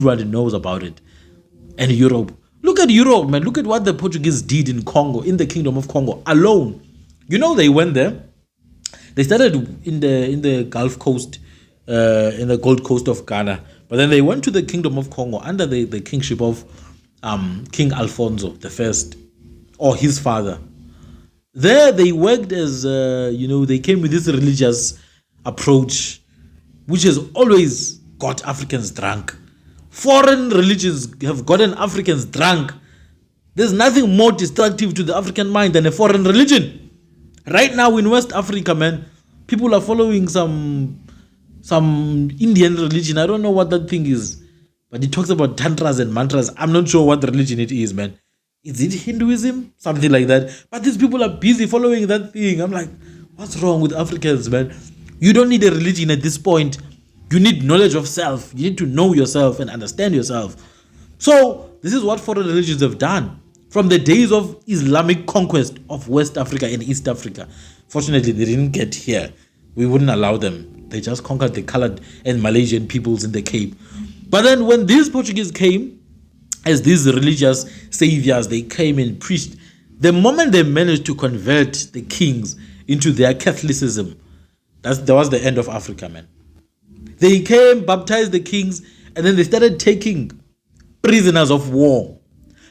Everybody knows about it. And Europe. Look at Europe, man. Look at what the Portuguese did in Congo, in the Kingdom of Congo alone. You know, they went there. They started in the Gulf Coast, in the Gold Coast of Ghana. But then they went to the Kingdom of Congo under the kingship of King Alfonso I, or his father. There they worked as, they came with this religious approach, which has always got Africans drunk. Foreign religions have gotten Africans drunk. There's nothing more destructive to the African mind than a foreign religion. Right now in West Africa, man, people are following some Indian religion. I don't know what that thing is, but it talks about tantras and mantras. I'm not sure what religion it is, man. Is it Hinduism? Something like that. But these people are busy following that thing. I'm like, what's wrong with Africans, man? You don't need a religion at this point. You need knowledge of self. You need to know yourself and understand yourself. So this is what foreign religions have done from the days of Islamic conquest of West Africa and East Africa. Fortunately, they didn't get here. We wouldn't allow them. They just conquered the colored and Malaysian peoples in the Cape. But then when these Portuguese came, as these religious saviors, they came and preached. The moment they managed to convert the kings into their Catholicism, that was the end of Africa, man. They came, baptized the kings, and then they started taking prisoners of war.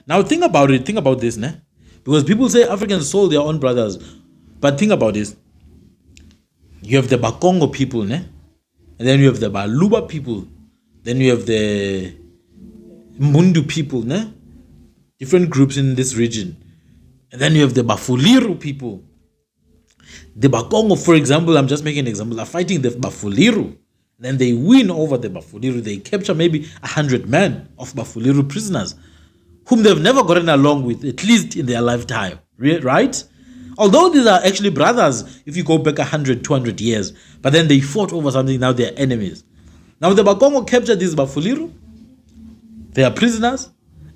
Now think about it. Think about this, né? Because people say Africans sold their own brothers. But think about this. You have the Bakongo people, né? And then you have the Baluba people. Then you have the Mundu people, né? Different groups in this region. And then you have the Bafuliru people. The Bakongo, for example, I'm just making an example, are fighting the Bafuliru. Then they win over the Bafuliru. They capture maybe 100 men of Bafuliru prisoners, whom they've never gotten along with, at least in their lifetime, right? Although these are actually brothers, if you go back 100, 200 years, but then they fought over something, now they're enemies. Now the Bakongo captured these Bafuliru, they are prisoners,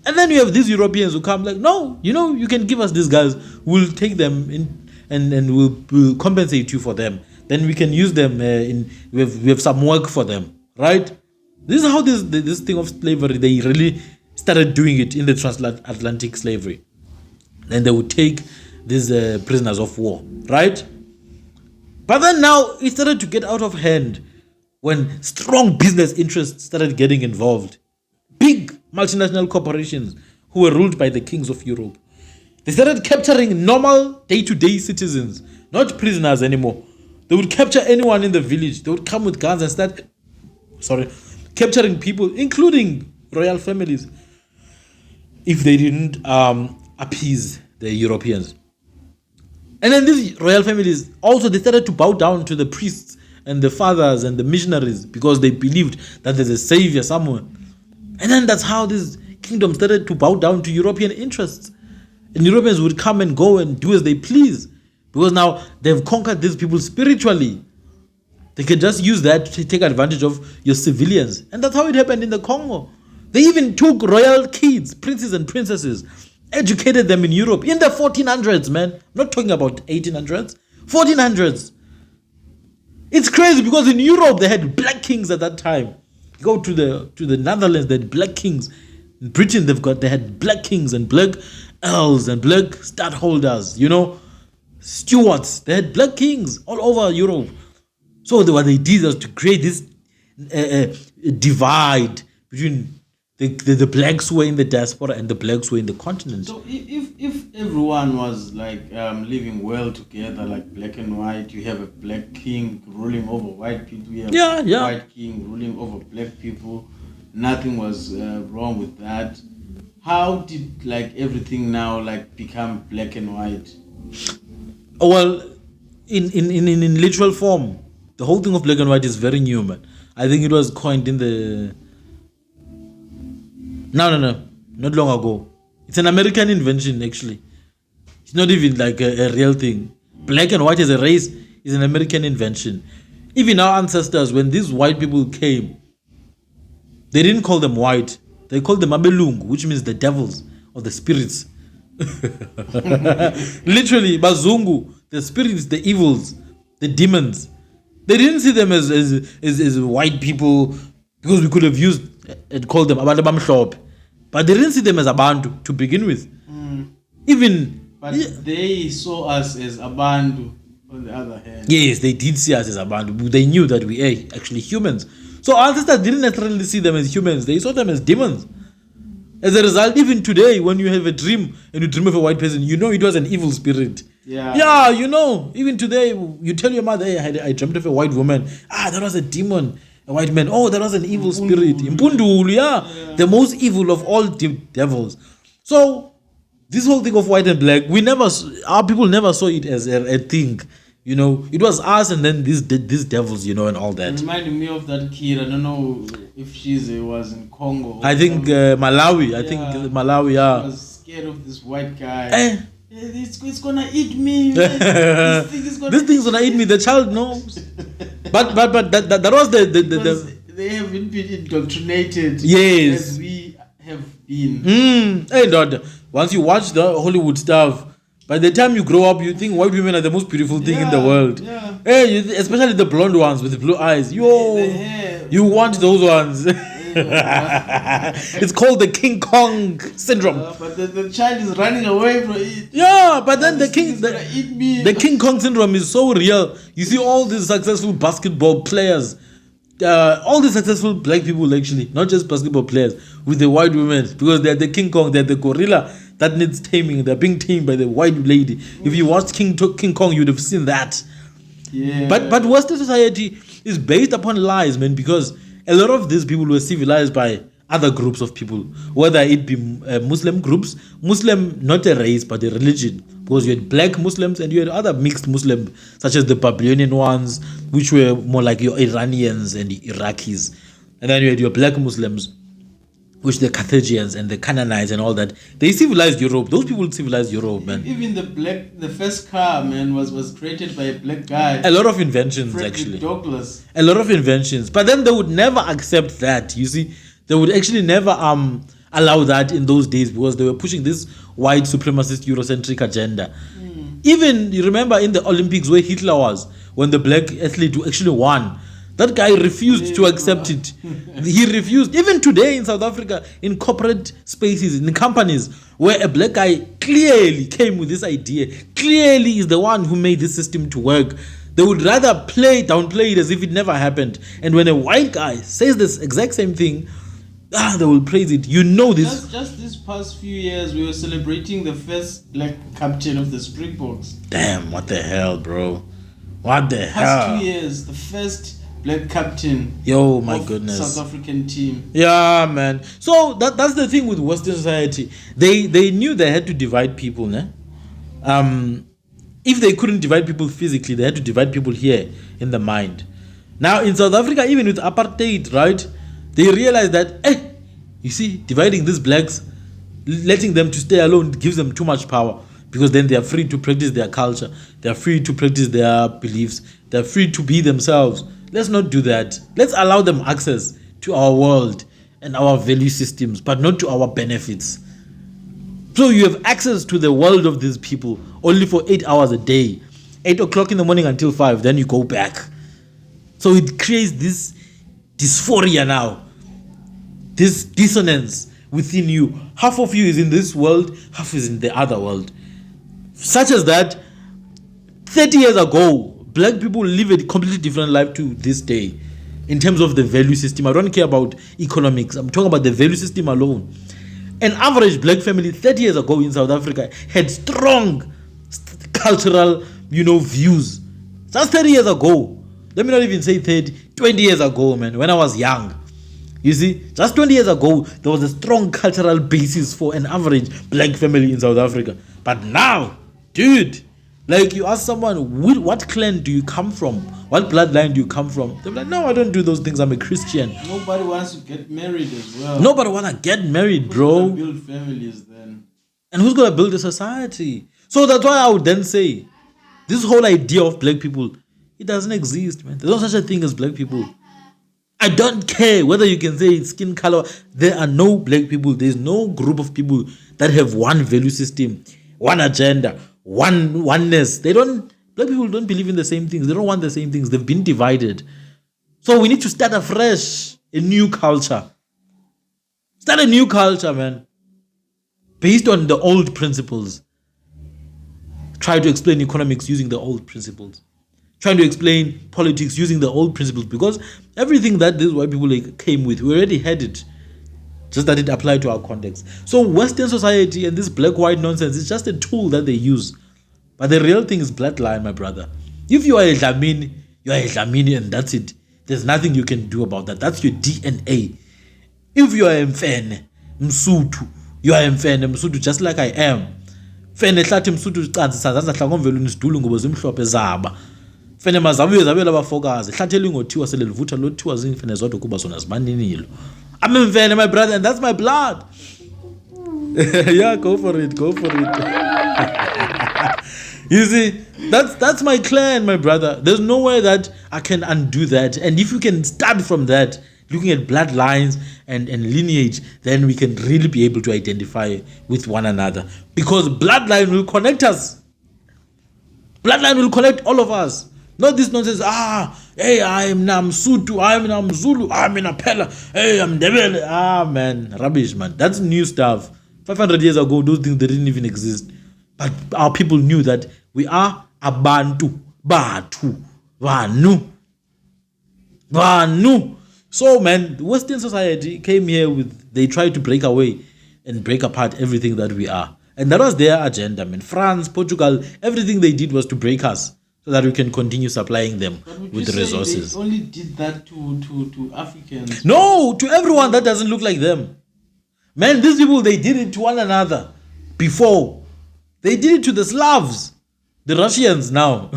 and then you have these Europeans who come like, no, you can give us these guys, we'll take them in and we'll compensate you for them. Then we can use them we have some work for them, right? This is how this thing of slavery, they really started doing it in the transatlantic slavery. Then they would take these prisoners of war, right? But then now it started to get out of hand when strong business interests started getting involved. Big multinational corporations who were ruled by the kings of Europe. They started capturing normal day-to-day citizens, not prisoners anymore. They would capture anyone in the village. They would come with guns and start, capturing people, including royal families, if they didn't appease the Europeans. And then these royal families also, they started to bow down to the priests and the fathers and the missionaries because they believed that there's a savior somewhere. And then that's how this kingdom started to bow down to European interests. And Europeans would come and go and do as they please. Because now they've conquered these people spiritually. They can just use that to take advantage of your civilians. And that's how it happened in the Congo. They even took royal kids, princes and princesses, educated them in Europe in the 1400s, man. I'm not talking about 1800s, 1400s. It's crazy because in Europe they had black kings at that time. Go to the Netherlands, they had black kings. In Britain they had black kings and black earls and black stadtholders, stewards. They had black kings all over Europe. So what they did was to create this divide between the blacks who were in the diaspora and the blacks who were in the continent. So if everyone was like living well together, like black and white, you have a black king ruling over white people, you have a white king ruling over black people, nothing was wrong with that. How did everything now become black and white? Well, in literal form, the whole thing of black and white is very new, man. I think it was coined in the... No, not long ago. It's an American invention, actually. It's not even a real thing. Black and white as a race is an American invention. Even our ancestors, when these white people came, they didn't call them white. They called them Abelung, which means the devils or the spirits. Literally, Bazungu, the spirits, the evils, the demons. They didn't see them as white people because we could have used It called them abantu abamhlophe, but they didn't see them as abantu to begin with. But they saw us as abantu on the other hand. Yes, they did see us as abantu. They knew that we are actually humans. So our ancestors didn't necessarily see them as humans. They saw them as demons. As a result, even today, when you have a dream and you dream of a white person, you know it was an evil spirit. Yeah, you know. Even today, you tell your mother, hey, I dreamt of a white woman. That was a demon. A white man. Oh, that was an evil spirit. Impundulu, yeah. The most evil of all devils. So, this whole thing of white and black, our people never saw it as a thing. You know, it was us and then these devils, you know, and all that. It reminded me of that kid. I don't know if she was in Congo. I think Malawi. I think Malawi, yeah. She was scared of this white guy. It's gonna eat me. This thing's gonna eat me. The child knows. But that was the they haven't been indoctrinated. Yes. As we have been. Hey, daughter. Once you watch the Hollywood stuff, by the time you grow up, you think white women are the most beautiful thing in the world. Yeah. Hey, especially the blonde ones with the blue eyes. You want those ones. It's called the King Kong syndrome. But the child is running away from it. Yeah, but then the King Kong syndrome is so real. You see all these successful basketball players, all the successful black people actually, not just basketball players, with the white women, because they're the King Kong, they're the gorilla that needs taming. They're being tamed by the white lady. If you watched King Kong, you'd have seen that. Yeah. But Western society is based upon lies, man, because a lot of these people were civilized by other groups of people, whether it be Muslim groups, Muslim not a race but a religion, because you had black Muslims and you had other mixed Muslims, such as the Babylonian ones, which were more like your Iranians and the Iraqis, and then you had your black Muslims, which the Carthaginians and the Canaanites and all that. They civilized Europe. Those people civilized Europe, man. Even the first car, man, was created by a black guy. A lot of inventions, Frederick actually. Douglass. A lot of inventions. But then they would never accept that, you see. They would actually never allow that in those days because they were pushing this white supremacist Eurocentric agenda. Even, you remember in the Olympics where Hitler was, when the black athlete actually won, that guy refused to accept it. He refused. Even today in South Africa, in corporate spaces, in companies, where a black guy clearly came with this idea, clearly is the one who made this system to work, they would rather downplay it as if it never happened. And when a white guy says this exact same thing, they will praise it. You know this. Just this past few years, we were celebrating the first black captain of the Springboks. Damn, what the hell, bro? What the hell? Past 2 years, the first black captain. Yo, my goodness. South African team. Yeah, man. So that's the thing with Western society. They knew they had to divide people, né? If they couldn't divide people physically, they had to divide people here in the mind. Now in South Africa, even with apartheid, right? They realized that, you see, dividing these blacks, letting them to stay alone gives them too much power, because then they are free to practice their culture, they are free to practice their beliefs, they are free to be themselves. Let's not do that. Let's allow them access to our world and our value systems, but not to our benefits. So you have access to the world of these people only for 8 hours a day, 8 o'clock in the morning until 5, then you go back. So it creates this dysphoria now, this dissonance within you. Half of you is in this world, half is in the other world. Such as that 30 years ago, black people live a completely different life to this day in terms of the value system. I don't care about economics. I'm talking about the value system alone. An average black family 30 years ago in South Africa had strong cultural, views. Just 30 years ago. Let me not even say 30, 20 years ago, man, when I was young. You see, just 20 years ago, there was a strong cultural basis for an average black family in South Africa. But now, dude, like you ask someone, what clan do you come from? What bloodline do you come from? They're like, no, I don't do those things. I'm a Christian. Nobody wants to get married as well. Nobody wants to get married, bro. Who's gonna build families then? And who's going to build a society? So that's why I would then say, this whole idea of black people, it doesn't exist, man. There's no such a thing as black people. I don't care whether you can say skin color. There are no black people. There's no group of people that have one value system, one agenda, oneness. Black people don't believe in the same things. They don't want the same things. They've been divided. So we need to start afresh, a new culture. Start a new culture, man. Based on the old principles. Try to explain economics using the old principles. Trying to explain politics using the old principles. Because everything that these white people came with, we already had it. Just that it applied to our context. So Western society and this black-white nonsense is just a tool that they use. But the real thing is bloodline, my brother. If you are a Dlamini, you are a Dlamini and that's it. There's nothing you can do about that. That's your DNA. If you are a Mfene, Msutu, you are a Mfene, Msutu, just like I am. Mfene hlathi Msutu cansi sanza hlangomvela unisdulu ngoba zimhlophe zaba. Mfene mazabuye zabela abafokazi. Hlatheli ngothiwa sele livutha lothiwa zingfene zodwa kuba zona zibaninilo. I'm a Mfene, my brother, and that's my blood. Yeah, go for it. You see, that's my clan, my brother. There's no way that I can undo that. And if you can start from that, looking at bloodlines and lineage, then we can really be able to identify with one another. Because bloodline will connect us. Bloodline will connect all of us. Not this nonsense, hey, I'm Namsutu, I'm Namzulu, I'm Inapela, hey, I'm Debele. Man, rubbish, man. That's new stuff. 500 years ago, those things they didn't even exist. But our people knew that we are Abantu, Batu, Vanu. So, man, the Western society came here they tried to break away and break apart everything that we are. And that was their agenda, man. France, Portugal, everything they did was to break us so that we can continue supplying them with the resources. They only did that to Africans? No, to everyone that doesn't look like them. Man, these people, they did it to one another before. They did it to the Slavs, the Russians now.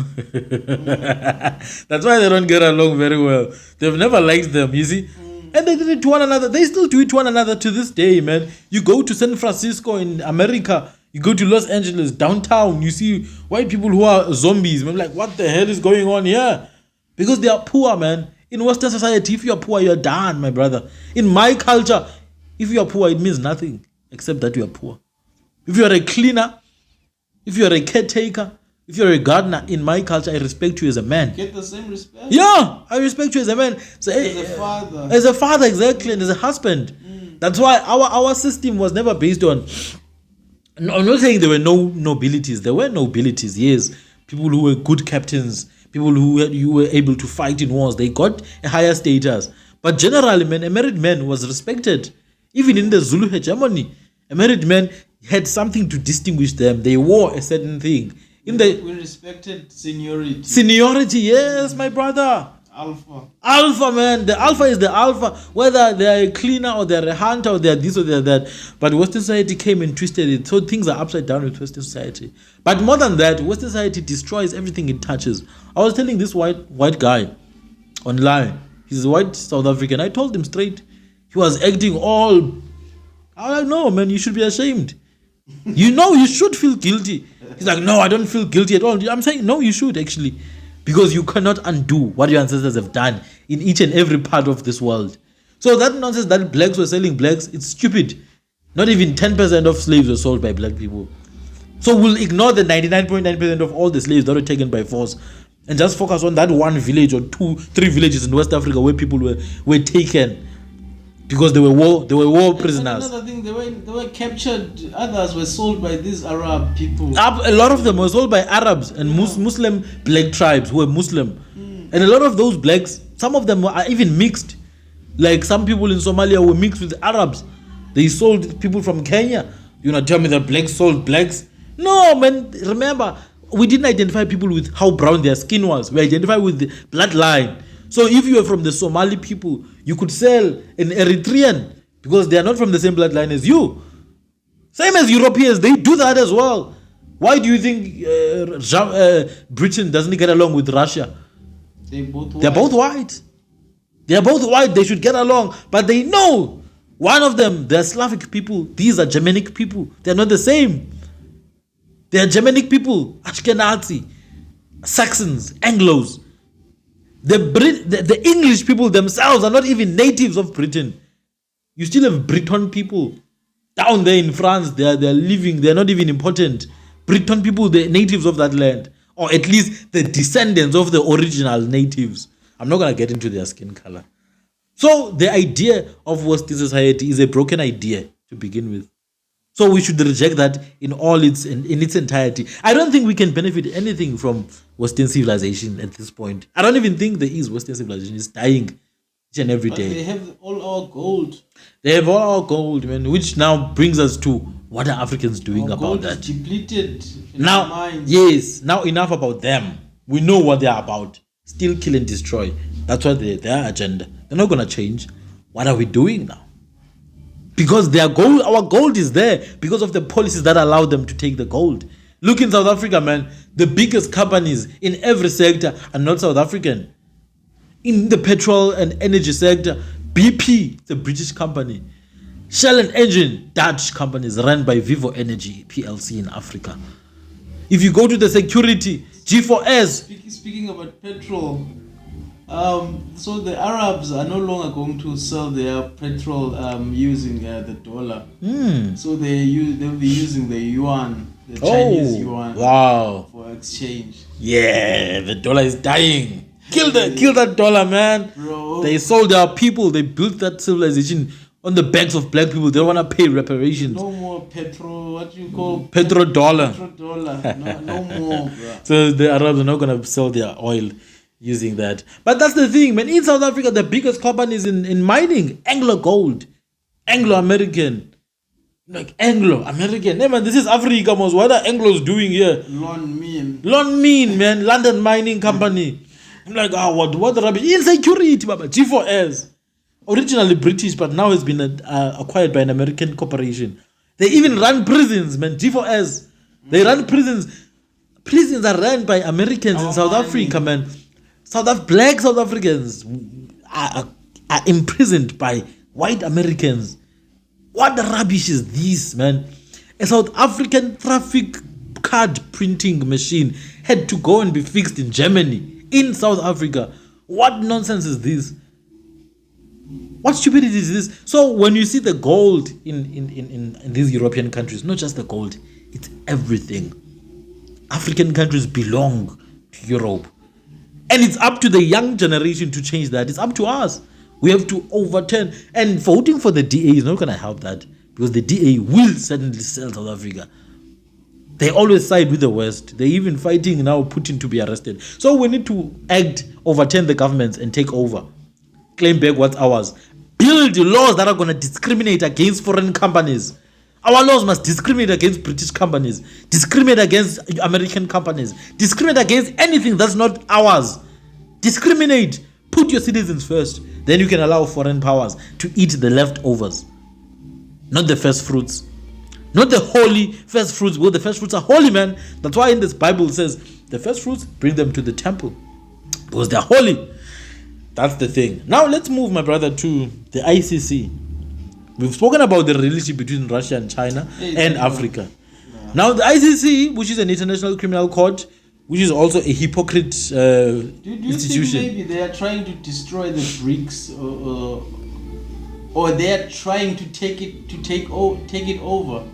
That's why they don't get along very well. They've never liked them, you see. And they did it to one another. They still do it to one another to this day, man. You go to San Francisco in America, you go to Los Angeles, downtown, you see white people who are zombies. Man, like, what the hell is going on here? Because they are poor, man. In Western society, if you are poor, you are done, my brother. In my culture, if you are poor, it means nothing except that you are poor. If you are a cleaner, if you are a caretaker, if you're a gardener, in my culture, I respect you as a man. Get the same respect? Yeah, I respect you as a man. So, as a father. As a father, exactly, and as a husband. That's why our system was never based on... I'm not saying there were no nobilities. There were nobilities, yes. People who were good captains, people who were able to fight in wars, they got a higher status. But generally, man, a married man was respected. Even in the Zulu hegemony, a married man had something to distinguish them. They wore a certain thing. We respected seniority. Seniority, yes, my brother. Alpha, man. The alpha is the alpha. Whether they are a cleaner or they are a hunter or they are this or they are that. But Western society came and twisted it. So things are upside down with Western society. But more than that, Western society destroys everything it touches. I was telling this white guy online. He's a white South African. I told him straight. He was acting all... I was like, no, man, you should be ashamed. You know, you should feel guilty. He's like, no, I don't feel guilty at all. I'm saying, no, you should actually. Because you cannot undo what your ancestors have done in each and every part of this world. So that nonsense that blacks were selling blacks, it's stupid. Not even 10% of slaves were sold by black people. So we'll ignore the 99.9% of all the slaves that were taken by force and just focus on that one village or 2-3 villages in West Africa where people were taken because they were war prisoners. Another thing, they were captured. Others were sold by these Arab people. A lot of them were sold by Arabs and Muslim black tribes who were Muslim. And a lot of those blacks, some of them are even mixed. Like some people in Somalia were mixed with Arabs. They sold people from Kenya. You know, tell me that blacks sold blacks. No, man, remember, we didn't identify people with how brown their skin was. We identified with the bloodline. So if you are from the Somali people, you could sell an Eritrean because they are not from the same bloodline as you. Same as Europeans, they do that as well. Why do you think Britain doesn't get along with Russia? They're both white. They're both white. They should get along. But they know one of them, they're Slavic people. These are Germanic people. They're not the same. They're Germanic people, Ashkenazi, Saxons, Anglos. The English people themselves are not even natives of Britain. You still have Breton people down there in France. They're living. They're not even important. Breton people, the natives of that land, or at least the descendants of the original natives. I'm not gonna get into their skin color. So the idea of Western society is a broken idea to begin with. So we should reject that in its entirety. I don't think we can benefit anything from Western civilization at this point. I don't even think there is Western civilization. It's dying each and every day. They have all our gold. They have all our gold, man, which now brings us to what are Africans doing about that? Depleted in now, our minds. Yes, now enough about them. We know what they are about. Still kill and destroy. That's what their agenda. They're not going to change. What are we doing now? Because our gold is there because of the policies that allow them to take the gold. Look in South Africa, man. The biggest companies in every sector are not South African. In the petrol and energy sector, BP, the British company. Shell and Engine, Dutch companies run by Vivo Energy PLC in Africa. If you go to the security, G4S. Speaking about petrol, so the Arabs are no longer going to sell their petrol using the dollar. So they'll be using the yuan, the Chinese yuan, for exchange. Yeah, the dollar is dying. Kill that dollar, man. Bro. They sold our people. They built that civilization on the backs of black people. They don't want to pay reparations. No more petrodollar. Petrodollar. No more, bro. So the Arabs are not going to sell their oil using that. But that's the thing, man. In South Africa, the biggest companies in mining, Anglo Gold, Anglo American. Like Anglo American. Hey, man, this is Africa, most. What are Anglos doing here? Lonmin, man. London Mining Company. I'm like, what rubbish? Insecurity, Baba. G4S. Originally British, but now has been acquired by an American corporation. They even run prisons, man. G4S. They run prisons. Prisons are run by Americans in South Africa, man. Black South Africans are imprisoned by white Americans. What the rubbish is this, man? A South African traffic card printing machine had to go and be fixed in Germany, in South Africa. What nonsense is this? What stupidity is this? So when you see the gold in these European countries, not just the gold, it's everything. African countries belong to Europe. And it's up to the young generation to change that. It's up to us. We have to overturn. And voting for the DA is not going to help that. Because the DA will certainly sell South Africa. They always side with the West. They're even fighting now Putin to be arrested. So we need to overturn the governments and take over. Claim back what's ours. Build laws that are going to discriminate against foreign companies. Our laws must discriminate against British companies, discriminate against American companies, discriminate against anything that's not ours. Discriminate. Put your citizens first. Then you can allow foreign powers to eat the leftovers. Not the first fruits. Not the holy first fruits. Well, the first fruits are holy, man. That's why in this Bible it says, the first fruits, bring them to the temple. Because they're holy. That's the thing. Now let's move, my brother, to the ICC. We've spoken about the relationship between Russia and China and Africa. Yeah. Now the ICC, which is an international criminal court, which is also a hypocrite do you institution. Think maybe they are trying to destroy the Brics, or they are trying to take it over?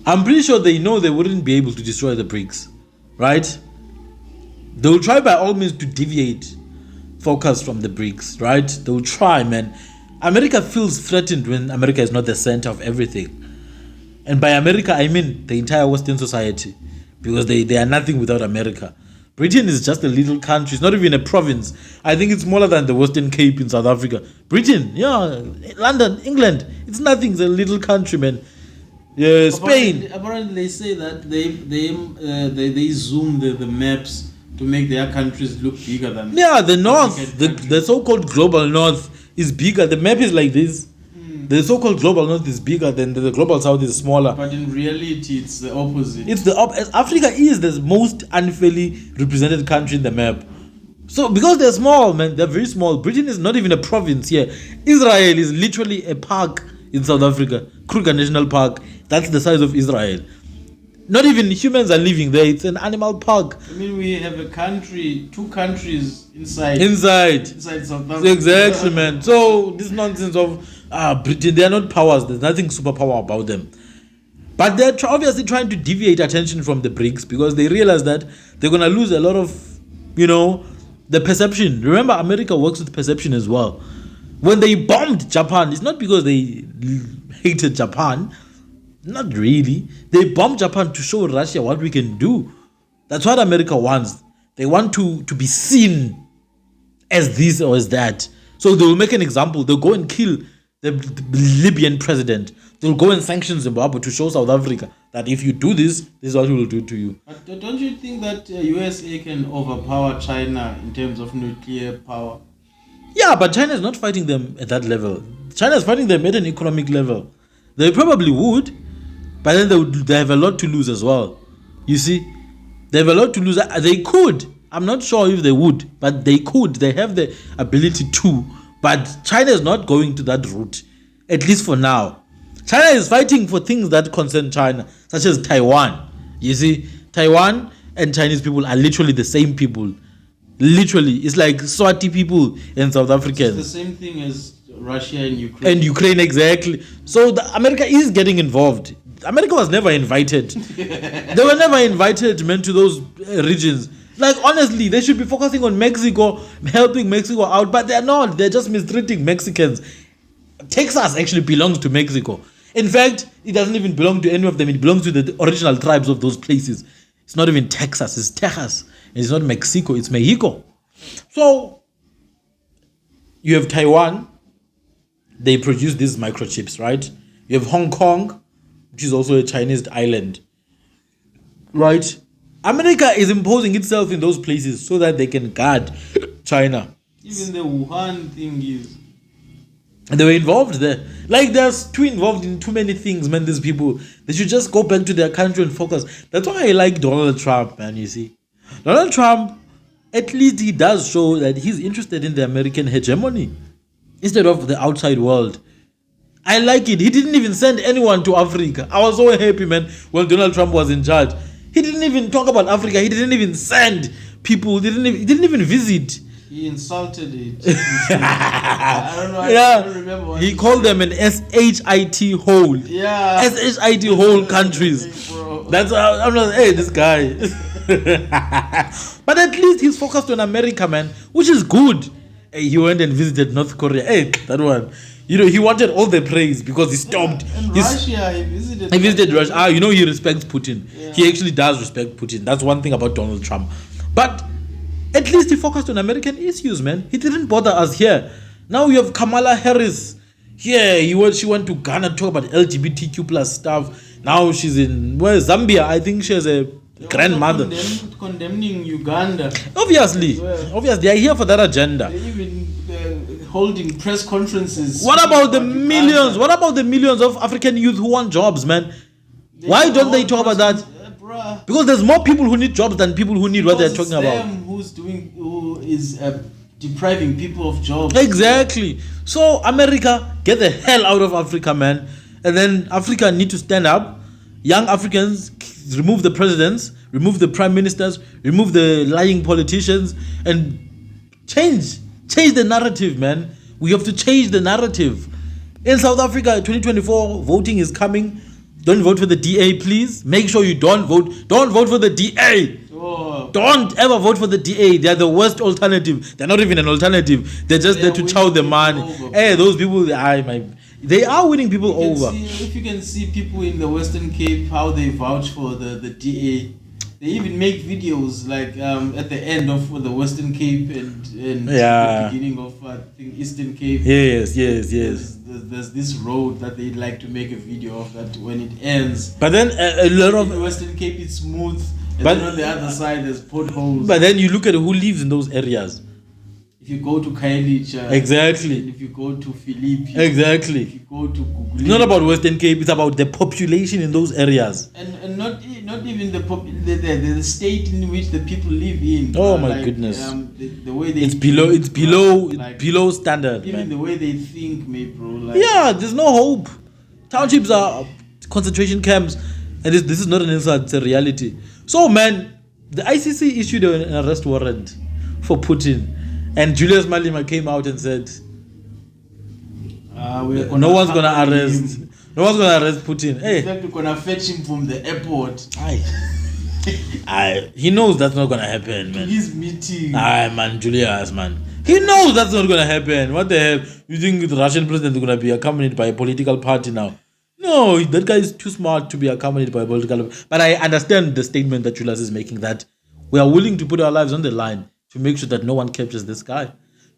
I'm pretty sure they know they wouldn't be able to destroy the Brics, right? They will try by all means to deviate focus from the Brics, right? They will try, man. America feels threatened when America is not the center of everything. And by America, I mean the entire Western society. Because they are nothing without America. Britain is just a little country. It's not even a province. I think it's smaller than the Western Cape in South Africa. Britain, yeah. London, England. It's nothing. It's a little country, man. Yeah, Spain. Apparently they say that they zoom the maps to make their countries look bigger than... Yeah, the North. The so-called global North is bigger. The map is like this. The so-called global North is bigger than the global South is smaller. But in reality, it's the opposite. Africa is the most unfairly represented country in the map. So because they're small, man, they're very small. Britain is not even a province here. Israel is literally a park in South Africa. Kruger National Park. That's the size of Israel. Not even humans are living there. It's an animal park. I mean, we have a country, two countries inside South Africa. Exactly, man. So this nonsense of Britain, they are not powers. There's nothing superpower about them. But they're obviously trying to deviate attention from the Brics because they realize that they're going to lose a lot of, the perception. Remember, America works with perception as well. When they bombed Japan, it's not because they hated Japan. Not really. They bombed Japan to show Russia what we can do. That's what America wants. They want to be seen as this or as that. So they'll make an example. They'll go and kill the Libyan president. They'll go and sanction Zimbabwe to show South Africa that if you do this, this is what we will do to you. But don't you think that USA can overpower China in terms of nuclear power? Yeah, but China is not fighting them at that level. China is fighting them at an economic level. They probably would, but then they have a lot to lose as well. You see, they have a lot to lose. They could. I'm not sure if they would, but they could. They have the ability to. But China is not going to that route, at least for now. China is fighting for things that concern China, such as Taiwan. You see, Taiwan and Chinese people are literally the same people. Literally, it's like Swati people and South Africans. It's the same thing as Russia and Ukraine. And Ukraine, exactly. So America is getting involved. America was never invited. They were never invited, man, to those regions. Like, honestly, they should be focusing on Mexico, helping Mexico out, but they're not. They're just mistreating Mexicans. Texas actually belongs to Mexico. In fact, it doesn't even belong to any of them. It belongs to the original tribes of those places. It's not even Texas, it's Texas. It's not Mexico, it's Mexico. So, you have Taiwan. They produce these microchips, right? You have Hong Kong, which is also a Chinese island, right? America is imposing itself in those places so that they can guard China. Even the Wuhan thing is... They were involved there. Like, they're too involved in too many things, man, these people. They should just go back to their country and focus. That's why I like Donald Trump, man, you see. Donald Trump, at least he does show that he's interested in the American hegemony instead of the outside world. I like it. He didn't even send anyone to Africa. I was so happy, man, when Donald Trump was in charge. He didn't even talk about Africa. He didn't even send people. He didn't even visit. He insulted it. I don't know. I don't remember what he called them an SHIT hole. Yeah. SHIT hole countries. That's I'm not. Hey, this guy. But at least he's focused on America, man, which is good. Hey, he went and visited North Korea. Hey, that one. You know, he wanted all the praise because he stopped. And Russia, he visited Russia. You know, he respects Putin. Yeah. He actually does respect Putin. That's one thing about Donald Trump. But at least he focused on American issues, man. He didn't bother us here. Now you have Kamala Harris. Yeah, she went to Ghana to talk about LGBTQ plus stuff. Now she's in Zambia. I think she has a grandmother. Condemning Uganda. Obviously, they are here for that agenda. They even holding press conferences. What about the millions? What about the millions of African youth who want jobs, man? Why don't they talk about that? Because there's more people who need jobs than people who need what they're talking about. Who is depriving people of jobs. Exactly. So America, get the hell out of Africa, man. And then Africa need to stand up. Young Africans, remove the presidents, remove the prime ministers, remove the lying politicians, and change the narrative, man. We have to change the narrative. In South Africa, 2024 voting is coming. Don't vote for the DA, please. Make sure you don't vote. Don't vote for the DA. Oh. Don't ever vote for the DA. They're the worst alternative. They're not even an alternative. They're just there to chow the money. Hey, those people, they are winning people over. If you can see people in the Western Cape, how they vouch for the DA. They even make videos like at the end of the Western Cape and the beginning of I think Eastern Cape. Yes. There's this road that they'd like to make a video of that when it ends. But then a lot of in Western Cape it's smooth, and then on the other side there's potholes. But then you look at who lives in those areas. If you go to Kailicha, exactly. If you go to Philippi, exactly. If you go to Google, it's not about Western Cape. It's about the population in those areas, and not even the state in which the people live in. Oh my goodness! The way they it's below standard. Even man. the way they think, bro. Yeah, there's no hope. Townships are concentration camps, and this is not an insult. It's a reality. So, man, the ICC issued an arrest warrant for Putin. And Julius Malema came out and said, no one's gonna arrest Putin. Hey. In fact, we're gonna fetch him from the airport. He knows that's not gonna happen, man. His meeting. Man, Julius, man. He knows that's not going to happen. What the hell? You think the Russian president is going to be accompanied by a political party now? No, that guy is too smart to be accompanied by a political party. But I understand the statement that Julius is making, that we are willing to put our lives on the line to make sure that no one captures this guy.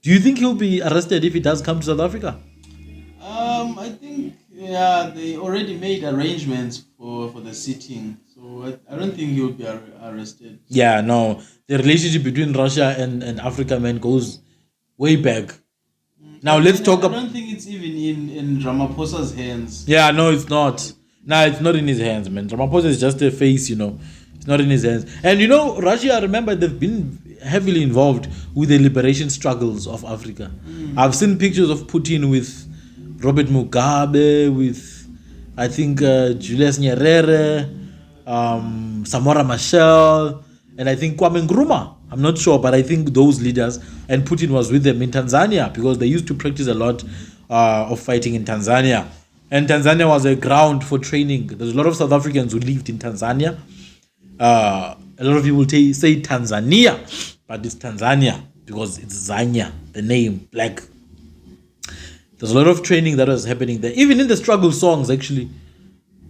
Do you think he'll be arrested if he does come to South Africa? I think, yeah, they already made arrangements for the sitting. So I don't think he'll be arrested. Yeah, no. The relationship between Russia and Africa, man, goes way back. Now let's talk about... I don't think it's even in Ramaphosa's hands. Yeah, no, it's not. No, it's not in his hands, man. Ramaphosa is just a face, It's not in his hands. And Russia, remember, they've been heavily involved with the liberation struggles of Africa. I've seen pictures of Putin with Robert Mugabe, with, I think, Julius Nyerere, Samora Machel, and I think Kwame Nkrumah. I'm not sure, but I think those leaders, and Putin was with them in Tanzania, because they used to practice a lot of fighting in Tanzania. And Tanzania was a ground for training. There's a lot of South Africans who lived in Tanzania. A lot of people say Tanzania, but it's Tanzania because it's Zanya, the name, black. There's a lot of training that was happening there. Even in the struggle songs, actually.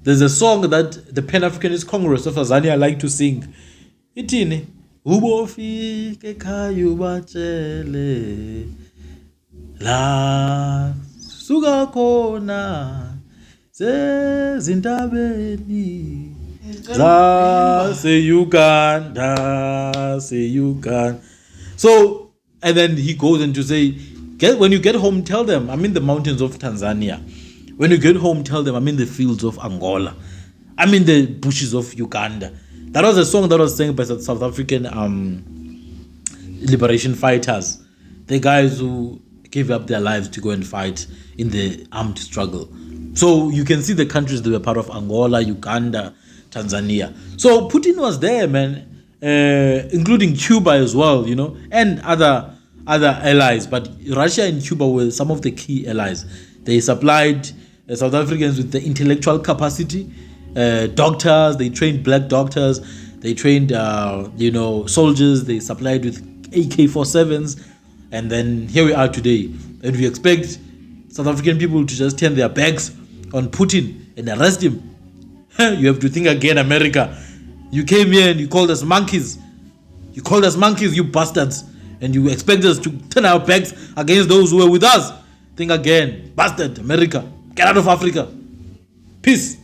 There's a song that the Pan-Africanist Congress of Tanzania like to sing. Itini. Ubofike kayu bachele la suka kona sezintabeni say Uganda. So, and then he goes on to say, when you get home, tell them I'm in the mountains of Tanzania. When you get home, tell them I'm in the fields of Angola. I'm in the bushes of Uganda. That was a song that was sang by South African liberation fighters, the guys who gave up their lives to go and fight in the armed struggle. So you can see the countries that were part of: Angola, Uganda, Tanzania. So Putin was there, man, including Cuba as well, and other allies. But Russia and Cuba were some of the key allies. They supplied South Africans with the intellectual capacity. Doctors, they trained black doctors, they trained soldiers, they supplied with AK-47s, and then here we are today, and we expect South African people to just turn their backs on Putin and arrest him. You have to think again, America. You came here and you called us monkeys, you bastards, and you expect us to turn our backs against those who were with us. Think again, bastard, America, get out of Africa. Peace.